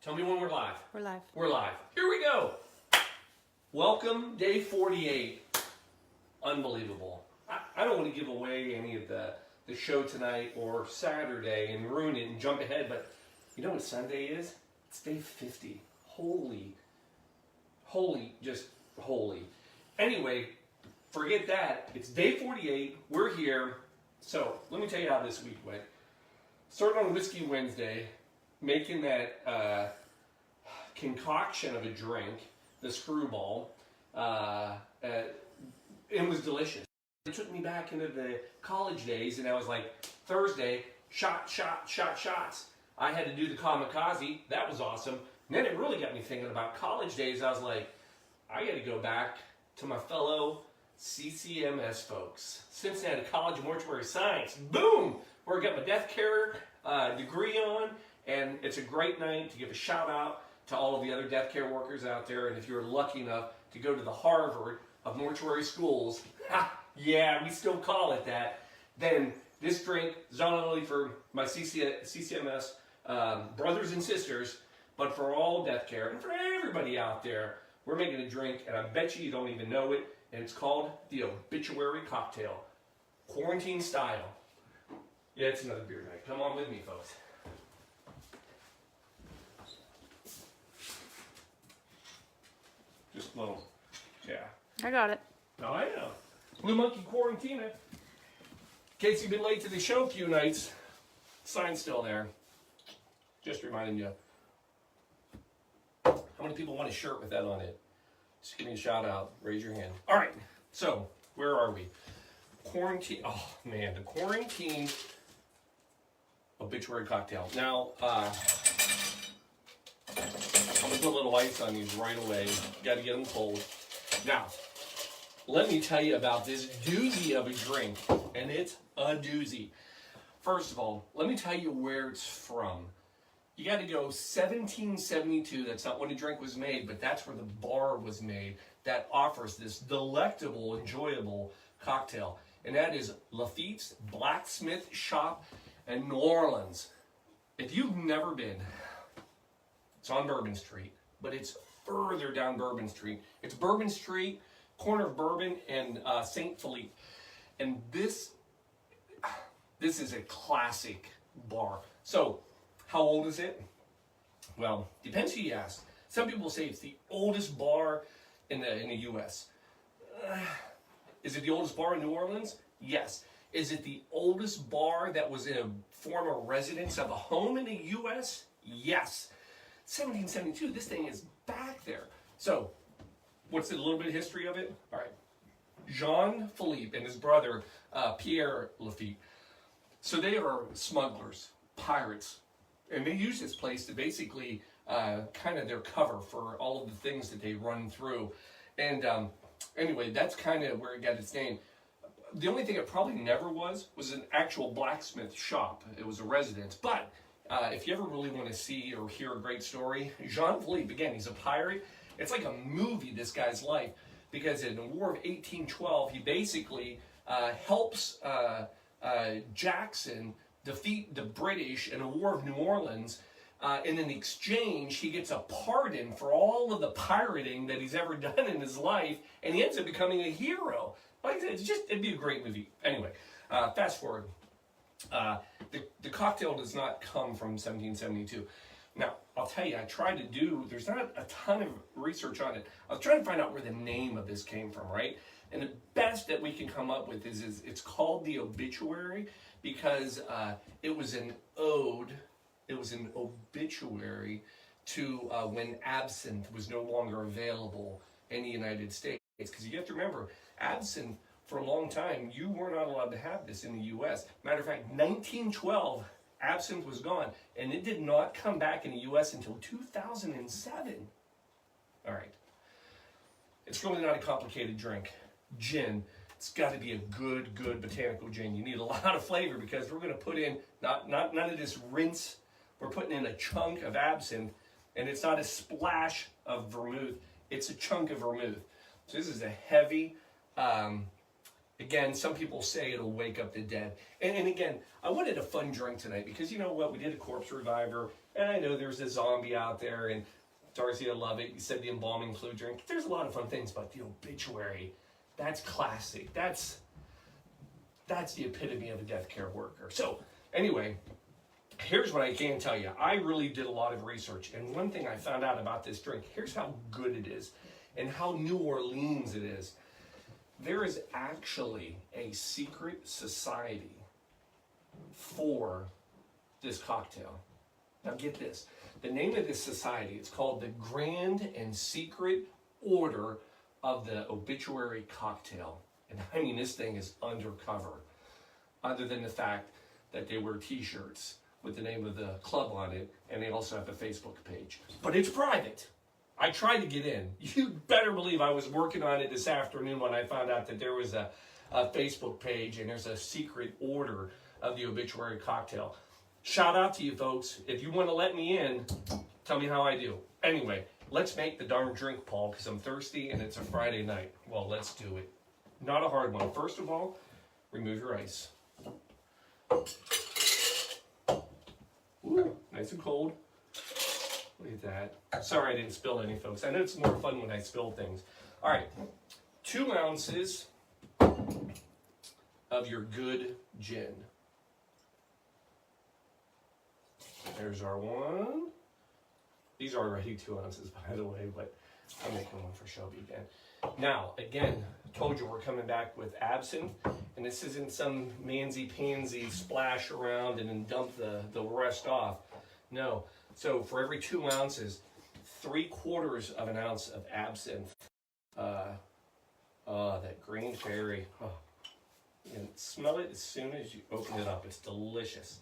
Tell me when we're live. We're live. We're live. Here we go. Welcome, day 48. Unbelievable. I don't want to give away any of the show tonight or Saturday and ruin it and jump ahead, but you know what Sunday is? It's day 50. Holy, just holy. Anyway, forget that. It's day 48. We're here. So let me tell you how this week went. Started on Whiskey Wednesday, making that concoction of a drink, the screwball. It was delicious. It took me back into the college days, and I was like, Thursday, shots. I had to do the kamikaze. That was awesome. And then it really got me thinking about college days. I was like, I got to go back to my fellow CCMS folks. Cincinnati College of Mortuary Science. Boom! Where I got my death care degree on, and it's a great night to give a shout out to all of the other death care workers out there. And if you're lucky enough to go to the Harvard of mortuary schools, yeah, we still call it that, then this drink is not only for my CCMS brothers and sisters, but for all death care and for everybody out there. We're making a drink, and I bet you don't even know it, and it's called the Obituary Cocktail, quarantine style. Yeah, it's another beer night. Come on with me, folks. Just a little, yeah. I got it. Oh, I know. Blue Monkey Quarantine. In case you've been late to the show a few nights, sign's still there. Just reminding you. How many people want a shirt with that on it? Just give me a shout out. Raise your hand. All right. So, where are we? Quarantine. Oh, man. The Quarantine Obituary Cocktail. Now, I'm going to put a little ice on these right away. Got to get them cold. Now, let me tell you about this doozy of a drink. And it's a doozy. First of all, let me tell you where it's from. You got to go 1772. That's not when the drink was made, but that's where the bar was made that offers this delectable, enjoyable cocktail. And that is Lafitte's Blacksmith Shop in New Orleans. If you've never been, it's on Bourbon Street, but it's further down Bourbon Street. It's Bourbon Street, corner of Bourbon and St. Philippe. And this is a classic bar. So, how old is it? Well, depends who you ask. Some people say it's the oldest bar in the U.S. Is it the oldest bar in New Orleans? Yes. Is it the oldest bar that was in a former residence of a home in the U.S.? Yes. 1772, this thing is back there. So, what's a little bit of history of it? All right. Jean-Philippe and his brother, Pierre Lafitte. So they are smugglers, pirates, and they use this place to basically kind of their cover for all of the things that they run through. And anyway, that's kind of where it got its name. The only thing it probably never was an actual blacksmith shop. It was a residence. But if you ever really want to see or hear a great story, Jean-Philippe, again, he's a pirate. It's like a movie, this guy's life, because in the War of 1812, he basically helps Jackson defeat the British in a War of New Orleans, and in exchange, he gets a pardon for all of the pirating that he's ever done in his life, and he ends up becoming a hero. Like I said, it'd be a great movie. Anyway, fast forward. The cocktail does not come from 1772. Now, I'll tell you, there's not a ton of research on it. I was trying to find out where the name of this came from, right? And the best that we can come up with is it's called the obituary because it was an ode, it was an obituary to when absinthe was no longer available in the United States. Because you have to remember, absinthe, for a long time, you were not allowed to have this in the U.S. Matter of fact, 1912, absinthe was gone, and it did not come back in the U.S. until 2007. All right. It's really not a complicated drink. Gin. It's got to be a good botanical gin. You need a lot of flavor because we're going to put in none of this rinse. We're putting in a chunk of absinthe, and it's not a splash of vermouth. It's a chunk of vermouth. So this is a heavy. Again, some people say it'll wake up the dead. And again, I wanted a fun drink tonight because you know what? We did a corpse reviver. And I know there's a zombie out there, and Darcy, I love it. You said the embalming fluid drink. There's a lot of fun things, but the obituary, that's classic. That's the epitome of a death care worker. So anyway, here's what I can tell you. I really did a lot of research, and one thing I found out about this drink, here's how good it is and how New Orleans it is. There is actually a secret society for this cocktail. Now get this. The name of this society, it's called the Grand and Secret Order of the Obituary Cocktail. And I mean, this thing is undercover, other than the fact that they wear t-shirts with the name of the club on it, and they also have a Facebook page. But it's private. I tried to get in. You better believe I was working on it this afternoon when I found out that there was a Facebook page and there's a secret order of the Obituary Cocktail. Shout out to you folks. If you want to let me in, tell me how I do. Anyway, let's make the darn drink, Paul, because I'm thirsty and it's a Friday night. Well, let's do it. Not a hard one. First of all, remove your ice. Ooh, nice and cold. Look at that. Sorry I didn't spill any, folks. I know it's more fun when I spill things. All right, 2 ounces of your good gin. There's our one. These are already 2 ounces, by the way, but I'm making one for Shelby again. Now, again, told you we're coming back with absinthe, and this isn't some mansy-pansy splash around and then dump the rest off. No. So for every 2 ounces, 3/4 of an ounce of absinthe. That green cherry. Oh. You can smell it as soon as you open it up. It's delicious.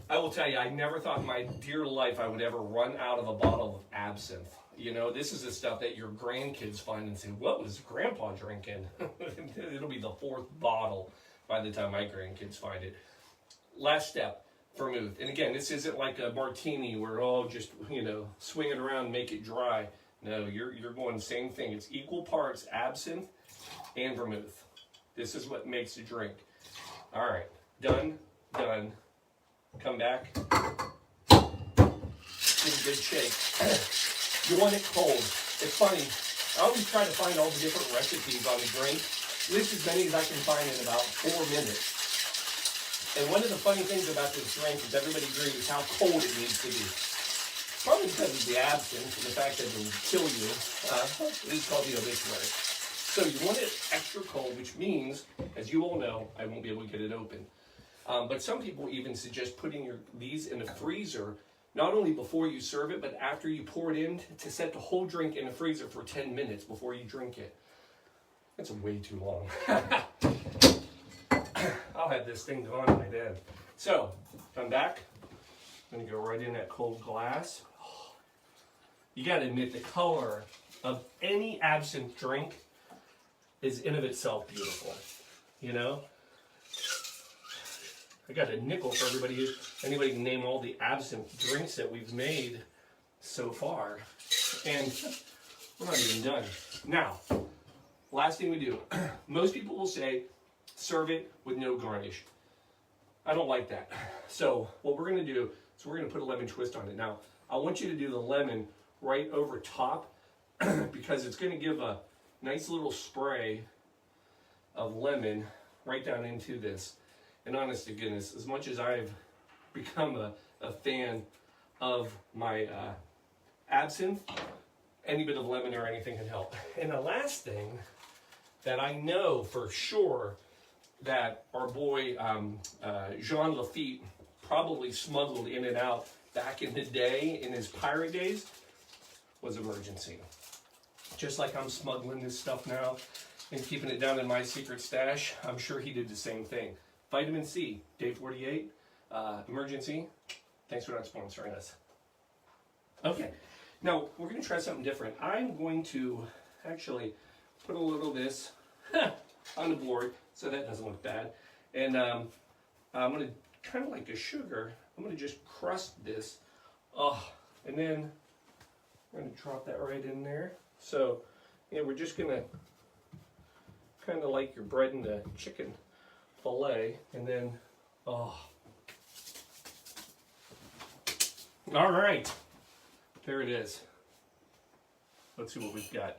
I will tell you, I never thought in my dear life I would ever run out of a bottle of absinthe. You know, this is the stuff that your grandkids find and say, what was Grandpa drinking? It'll be the 4th bottle by the time my grandkids find it. Last step, vermouth. And again, this isn't like a martini where, just, swing it around and make it dry. No, you're going the same thing. It's equal parts absinthe and vermouth. This is what makes a drink. All right, done. Come back. Give a good shake. You want it cold. It's funny. I always try to find all the different recipes on the drink. List as many as I can find in about 4 minutes. And one of the funny things about this drink is everybody agrees how cold it needs to be. Probably because of the absinthe and the fact that it will kill you. It is called the obituary. So you want it extra cold, which means, as you all know, I won't be able to get it open. But some people even suggest putting these in the freezer, not only before you serve it, but after you pour it in, to set the whole drink in the freezer for 10 minutes before you drink it. That's way too long. I'll have this thing gone by then. So, come back. I'm going to go right in that cold glass. You got to admit, the color of any absinthe drink is in of itself beautiful. You know? I got a nickel for everybody. Anybody can name all the absinthe drinks that we've made so far. And we're not even done. Now, last thing we do. Most people will say, serve it with no garnish. I don't like that. So what we're going to do is we're going to put a lemon twist on it. Now, I want you to do the lemon right over top because it's going to give a nice little spray of lemon right down into this. And honest to goodness, as much as I've become a fan of my absinthe, any bit of lemon or anything can help. And the last thing that I know for sure that our boy Jean Lafitte probably smuggled in and out back in the day, in his pirate days, was emergency. Just like I'm smuggling this stuff now and keeping it down in my secret stash, I'm sure he did the same thing. Vitamin C, day 48, emergency. Thanks for not sponsoring us. Okay, now we're going to try something different. I'm going to actually put a little of this on the board so that doesn't look bad. And I'm going to, kind of like a sugar, I'm going to just crust this. And then we're going to drop that right in there. So, yeah, we're just going to kind of like your bread and the chicken fillet, and then All right. There it is. Let's see what we've got.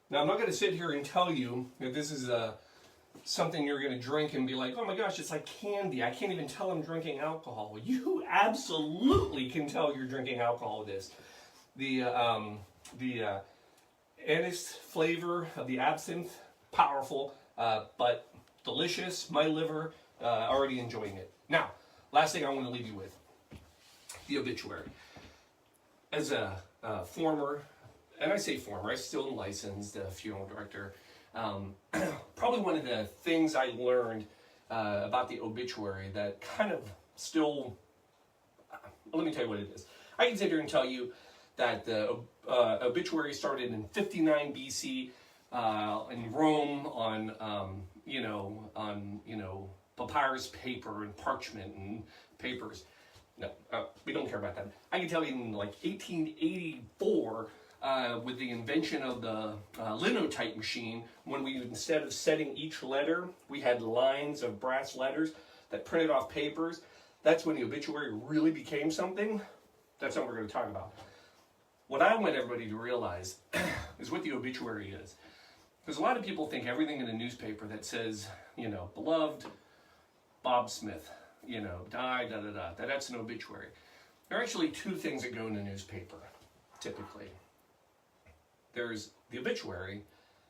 Now, I'm not going to sit here and tell you that this is something you're going to drink and be like, oh my gosh, it's like candy. I can't even tell I'm drinking alcohol. You absolutely can tell you're drinking alcohol with this. The anise flavor of the absinthe, powerful, but delicious. My liver, already enjoying it. Now, last thing I want to leave you with, the obituary. As a former, and I say former, I still am licensed funeral director. Probably one of the things I learned about the obituary that kind of still, let me tell you what it is. I can sit here and tell you that the obituary started in 59 BC in Rome on, papyrus paper and parchment and papers. No, we don't care about that. I can tell you in like 1884, with the invention of the linotype machine, when we, instead of setting each letter, we had lines of brass letters that printed off papers. That's when the obituary really became something. That's what we're going to talk about. What I want everybody to realize is what the obituary is. Because a lot of people think everything in a newspaper that says, beloved Bob Smith, died, that's an obituary. There are actually two things that go in a newspaper, typically. There's the obituary,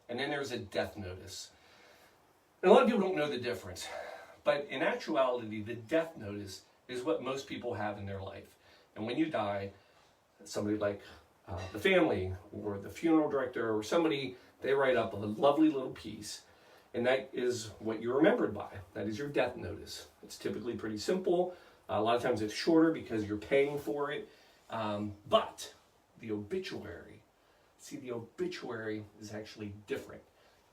and then there's a death notice. And a lot of people don't know the difference. But in actuality, the death notice is what most people have in their life. And when you die, somebody like the family or the funeral director or somebody, they write up a lovely little piece. And that is what you're remembered by. That is your death notice. It's typically pretty simple. A lot of times it's shorter because you're paying for it. But the obituary, the obituary is actually different.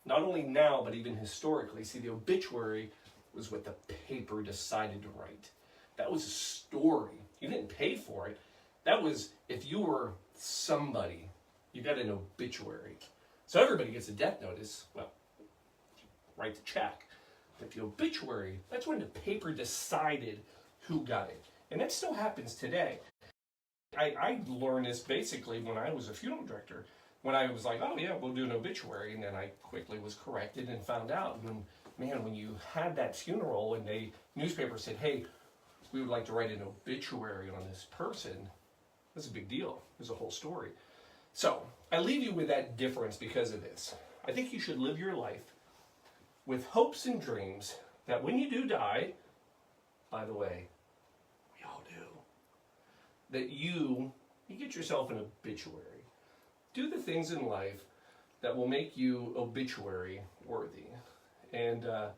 Not only now, but even historically. See, the obituary was what the paper decided to write. That was a story. You didn't pay for it. That was, if you were somebody, you got an obituary. So everybody gets a death notice. Well, write the check. But the obituary, that's when the paper decided who got it. And that still happens today. I learned this basically when I was a funeral director. When I was like, oh yeah, we'll do an obituary. And then I quickly was corrected and found out when you had that funeral and the newspaper said, hey, we would like to write an obituary on this person, that's a big deal. There's a whole story. So I leave you with that difference because of this. I think you should live your life with hopes and dreams that when you do die, by the way, we all do, that you get yourself an obituary. Do the things in life that will make you obituary worthy. And I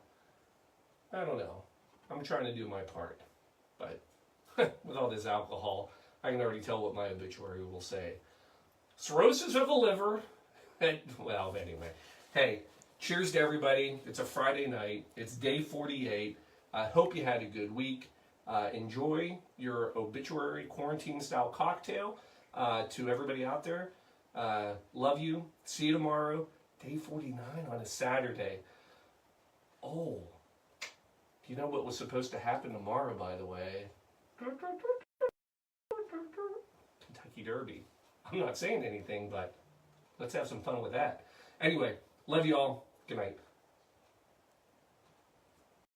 don't know. I'm trying to do my part. But with all this alcohol, I can already tell what my obituary will say. Cirrhosis of the liver. Well, anyway. Hey, cheers to everybody. It's a Friday night. It's day 48. I hope you had a good week. Enjoy your obituary quarantine-style cocktail. To everybody out there, love you. See you tomorrow. Day 49 on a Saturday. Oh, do you know what was supposed to happen tomorrow, by the way? Kentucky Derby. I'm not saying anything, but let's have some fun with that. Anyway, love you all. Good night.